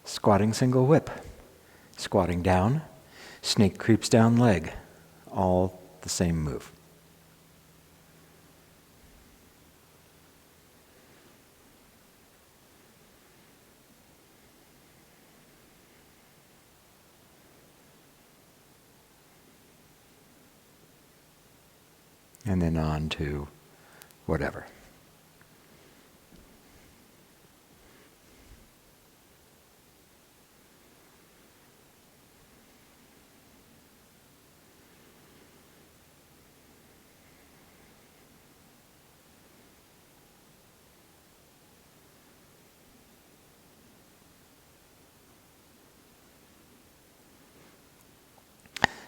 Squatting single whip. Squatting down, snake creeps down leg. All the same move. And then on to whatever.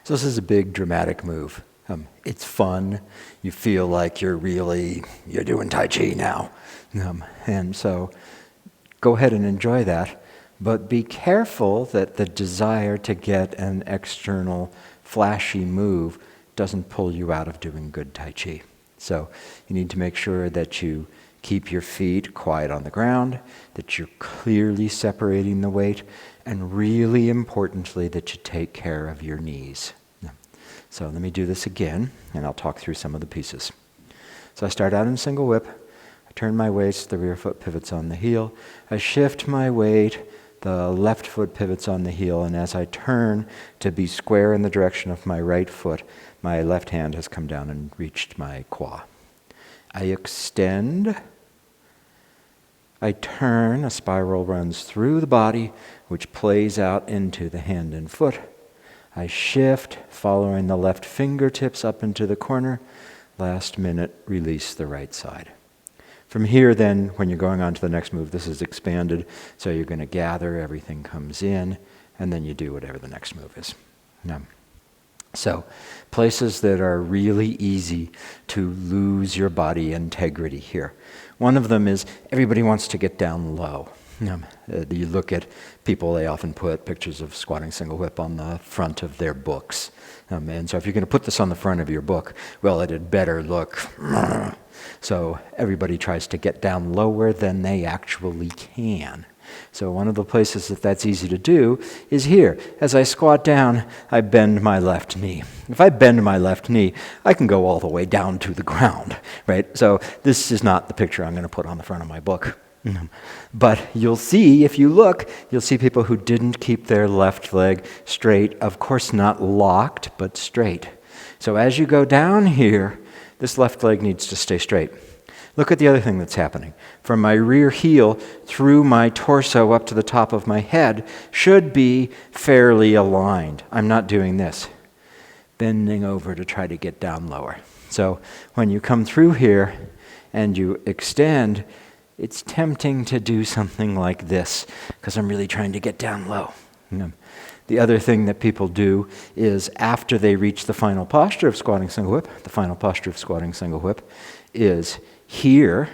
So this is a big dramatic move. It's fun. You feel like you're doing Tai Chi now. And so go ahead and enjoy that. But be careful that the desire to get an external flashy move doesn't pull you out of doing good Tai Chi. So you need to make sure that you keep your feet quiet on the ground, that you're clearly separating the weight, and really importantly, that you take care of your knees. So let me do this again, and I'll talk through some of the pieces. So I start out in single whip. I turn my waist, the rear foot pivots on the heel. I shift my weight, the left foot pivots on the heel, and as I turn to be square in the direction of my right foot, my left hand has come down and reached my qua. I extend. I turn, a spiral runs through the body, which plays out into the hand and foot. I shift, following the left fingertips up into the corner. Last minute, release the right side. From here then, when you're going on to the next move, this is expanded, so you're going to gather, everything comes in, and then you do whatever the next move is. So, places that are really easy to lose your body integrity here. One of them is everybody wants to get down low. You look at people, they often put pictures of squatting single whip on the front of their books. And so if you're going to put this on the front of your book, well, it had better look. So everybody tries to get down lower than they actually can. So one of the places that's easy to do is here. As I squat down, I bend my left knee. If I bend my left knee, I can go all the way down to the ground, right? So this is not the picture I'm going to put on the front of my book. But you'll see, if you look, you'll see people who didn't keep their left leg straight, of course not locked, but straight. So as you go down here, this left leg needs to stay straight. Look at the other thing that's happening. From my rear heel through my torso up to the top of my head should be fairly aligned. I'm not doing this. Bending over to try to get down lower. So when you come through here and you extend, it's tempting to do something like this because I'm really trying to get down low. The other thing that people do is after they reach the final posture of squatting single whip, the final posture of squatting single whip is here.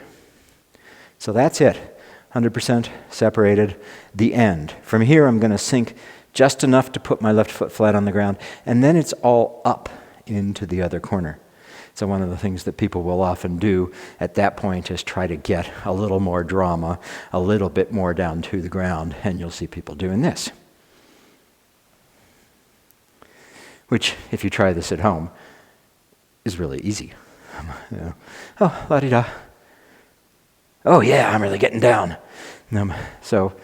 So that's it. 100% separated, the end. From here I'm going to sink just enough to put my left foot flat on the ground, and then it's all up into the other corner. So one of the things that people will often do at that point is try to get a little more drama, a little bit more down to the ground, and you'll see people doing this. Which, if you try this at home, is really easy. Oh, la-di-da. Oh yeah, I'm really getting down. So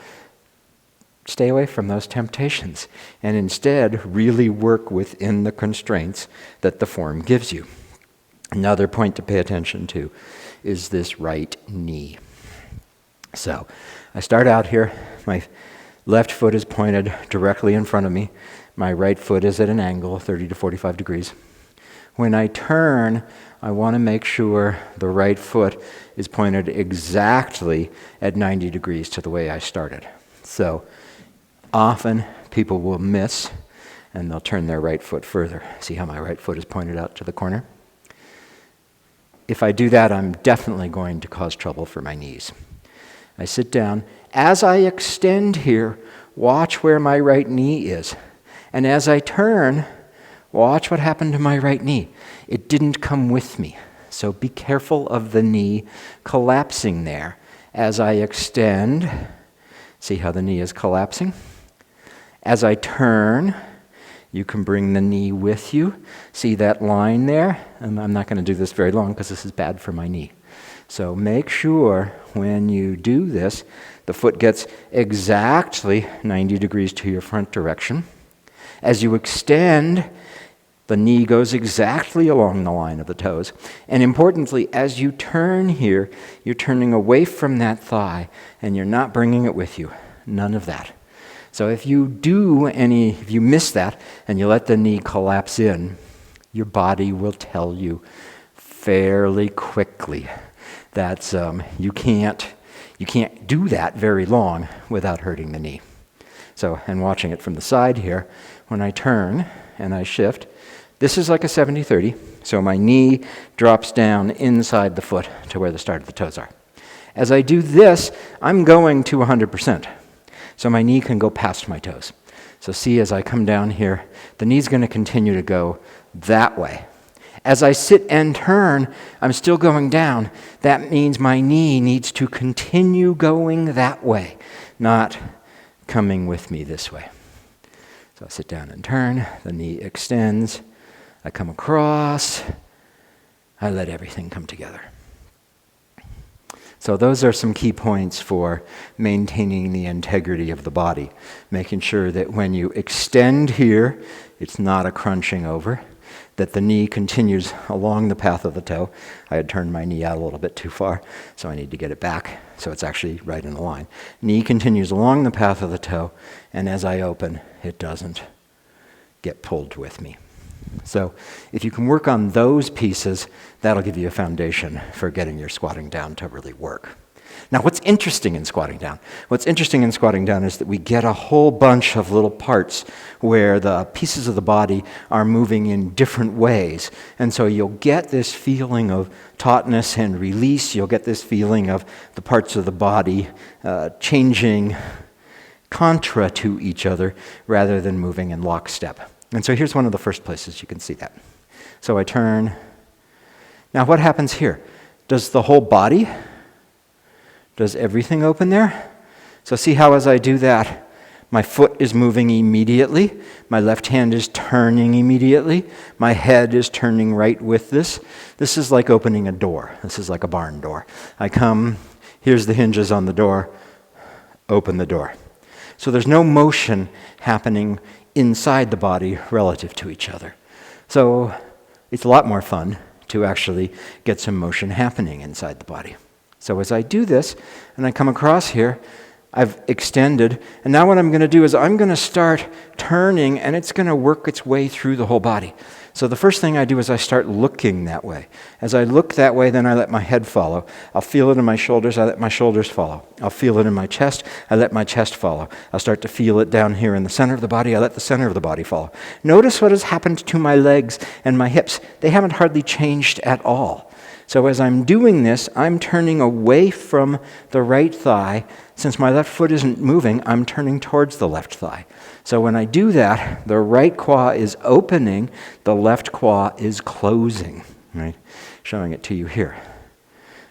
stay away from those temptations, and instead really work within the constraints that the form gives you. Another point to pay attention to is this right knee. So I start out here. My left foot is pointed directly in front of me. My right foot is at an angle, 30 to 45 degrees. When I turn, I want to make sure the right foot is pointed exactly at 90 degrees to the way I started. So often people will miss and they'll turn their right foot further. See how my right foot is pointed out to the corner? If I do that, I'm definitely going to cause trouble for my knees. I sit down. As I extend here, watch where my right knee is. And as I turn, watch what happened to my right knee. It didn't come with me. So be careful of the knee collapsing there. As I extend, See how the knee is collapsing? As I turn, you can bring the knee with you. See that line there? And I'm not going to do this very long because this is bad for my knee. So make sure when you do this, the foot gets exactly 90 degrees to your front direction. As you extend, the knee goes exactly along the line of the toes. And importantly, as you turn here, you're turning away from that thigh and you're not bringing it with you. None of that. So if you miss that and you let the knee collapse in, your body will tell you fairly quickly that you can't do that very long without hurting the knee. So, and watching it from the side here, when I turn and I shift, this is like a 70-30, so my knee drops down inside the foot to where the start of the toes are. As I do this, I'm going to 100%, so my knee can go past my toes. So see, as I come down here, the knee's going to continue to go that way. As I sit and turn, I'm still going down. That means my knee needs to continue going that way, not coming with me this way. So I sit down and turn, the knee extends, I come across, I let everything come together. So those are some key points for maintaining the integrity of the body, making sure that when you extend here, it's not a crunching over, that the knee continues along the path of the toe. I had turned my knee out a little bit too far, so I need to get it back, so it's actually right in the line. Knee continues along the path of the toe, and as I open, it doesn't get pulled with me. So if you can work on those pieces, that'll give you a foundation for getting your squatting down to really work. Now, what's interesting in squatting down? What's interesting in squatting down is that we get a whole bunch of little parts where the pieces of the body are moving in different ways. And so you'll get this feeling of tautness and release. You'll get this feeling of the parts of the body changing contra to each other rather than moving in lockstep. And so here's one of the first places you can see that. So I turn. Now what happens here? Does the whole body, does everything open there? So see how as I do that, my foot is moving immediately, my left hand is turning immediately, my head is turning right with this. This is like opening a door. This is like a barn door. I come, here's the hinges on the door, open the door. So there's no motion happening inside the body relative to each other. So it's a lot more fun to actually get some motion happening inside the body. So as I do this, and I come across here, I've extended, and now what I'm going to do is I'm going to start turning, and it's going to work its way through the whole body. So the first thing I do is I start looking that way. As I look that way, then I let my head follow. I'll feel it in my shoulders, I let my shoulders follow. I'll feel it in my chest, I let my chest follow. I'll start to feel it down here in the center of the body, I let the center of the body follow. Notice what has happened to my legs and my hips. They haven't hardly changed at all. So as I'm doing this, I'm turning away from the right thigh. Since my left foot isn't moving, I'm turning towards the left thigh. So when I do that, the right quad is opening, the left quad is closing, right? Showing it to you here.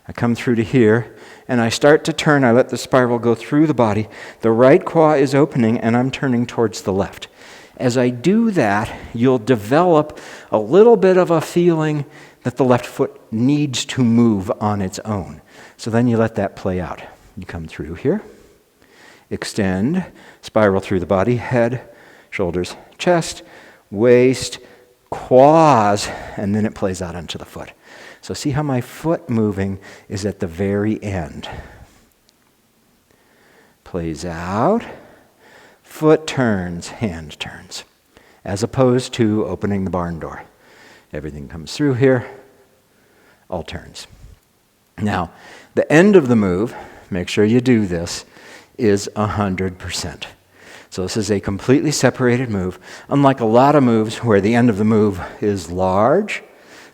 I come through to here, and I start to turn. I let the spiral go through the body. The right quad is opening, and I'm turning towards the left. As I do that, you'll develop a little bit of a feeling that the left foot needs to move on its own. So then you let that play out. You come through here, extend, spiral through the body, head, shoulders, chest, waist, quads, and then it plays out onto the foot. So see how my foot moving is at the very end. Plays out, foot turns, hand turns, as opposed to opening the barn door. Everything comes through here, all turns. Now, the end of the move, make sure you do this, is 100%. So this is a completely separated move, unlike a lot of moves where the end of the move is large,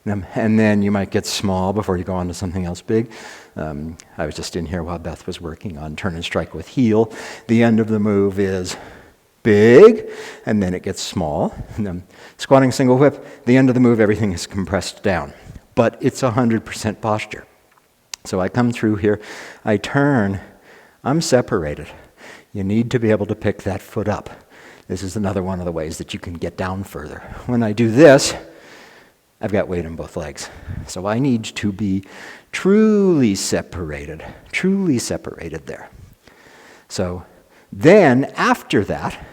and then you might get small before you go on to something else big. I was just in here while Beth was working on turn and strike with heel. The end of the move is big, and then it gets small. And then squatting single whip, the end of the move, everything is compressed down. But it's 100% posture. So I come through here, I turn, I'm separated. You need to be able to pick that foot up. This is another one of the ways that you can get down further. When I do this, I've got weight in both legs. So I need to be truly separated there. So then after that,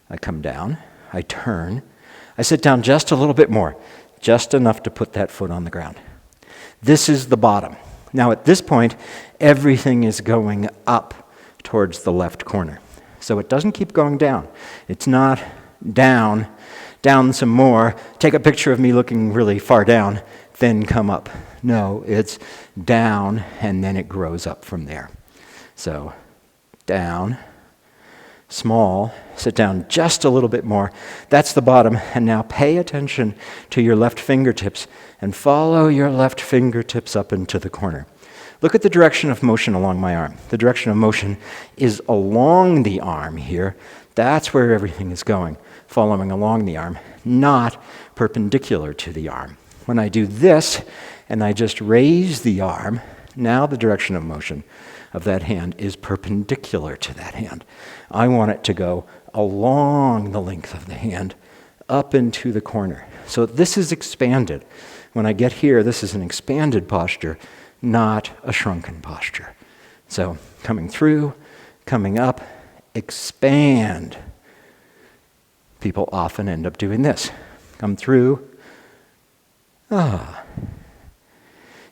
I come down, I turn, I sit down just a little bit more, just enough to put that foot on the ground. This is the bottom. Now at this point, everything is going up towards the left corner. So it doesn't keep going down. It's not down some more, take a picture of me looking really far down, then come up. No, it's down, and then it grows up from there. So down, small, sit down just a little bit more. That's the bottom. And now pay attention to your left fingertips and follow your left fingertips up into the corner. Look at the direction of motion along my arm. The direction of motion is along the arm here. That's where everything is going, following along the arm, not perpendicular to the arm. When I do this and I just raise the arm, now the direction of motion of that hand is perpendicular to that hand. I want it to go along the length of the hand, up into the corner. So this is expanded. When I get here, this is an expanded posture, not a shrunken posture. So coming through, coming up, expand. People often end up doing this. Come through.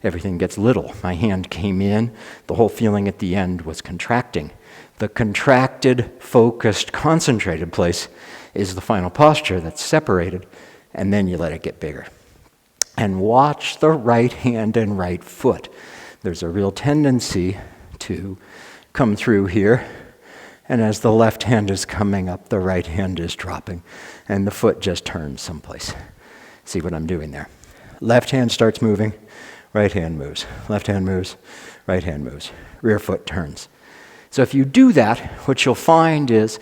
Everything gets little. My hand came in. The whole feeling at the end was contracting. The contracted, focused, concentrated place is the final posture that's separated, and then you let it get bigger. And watch the right hand and right foot. There's a real tendency to come through here, and as the left hand is coming up, the right hand is dropping, and the foot just turns someplace. See what I'm doing there? Left hand starts moving, right hand moves. Left hand moves, right hand moves. Rear foot turns. So if you do that, what you'll find is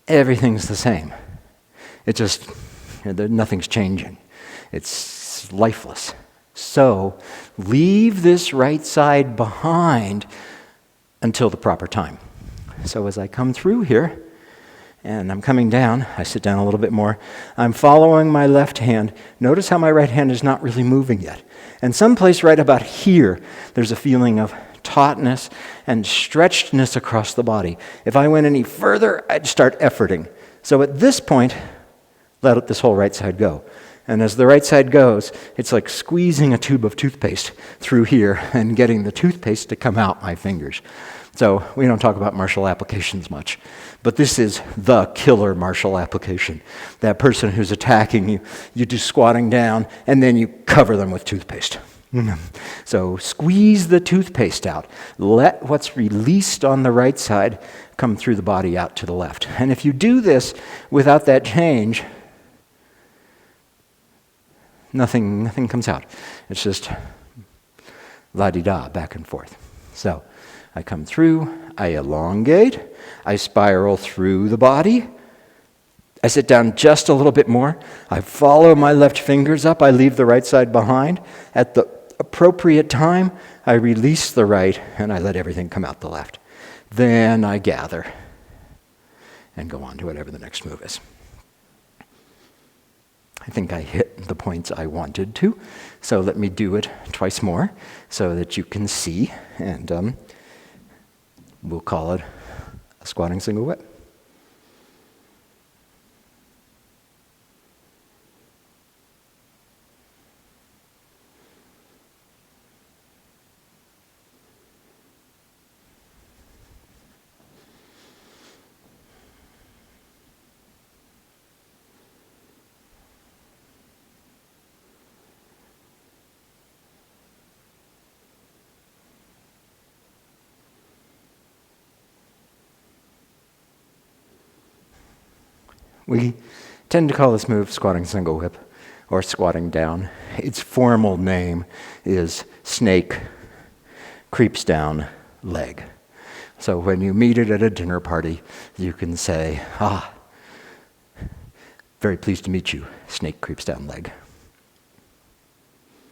everything's the same. It just, nothing's changing. It's lifeless. So leave this right side behind until the proper time. So as I come through here, and I'm coming down, I sit down a little bit more, I'm following my left hand. Notice how my right hand is not really moving yet. And someplace right about here, there's a feeling of tautness and stretchedness across the body. If I went any further, I'd start efforting. So at this point, let this whole right side go. And as the right side goes, it's like squeezing a tube of toothpaste through here and getting the toothpaste to come out my fingers. So we don't talk about martial applications much, but this is the killer martial application. That person who's attacking you, you do squatting down, and then you cover them with toothpaste. So squeeze the toothpaste out. Let what's released on the right side come through the body out to the left. And if you do this without that change, nothing comes out. It's just la-di-da, back and forth. So I come through, I elongate, I spiral through the body, I sit down just a little bit more, I follow my left fingers up, I leave the right side behind. At the appropriate time, I release the right and I let everything come out the left. Then I gather and go on to whatever the next move is. I think I hit the points I wanted to, so let me do it twice more so that you can see, and we'll call it a squatting single whip. We tend to call this move squatting single whip or squatting down. Its formal name is snake creeps down leg. So when you meet it at a dinner party, you can say, very pleased to meet you, snake creeps down leg.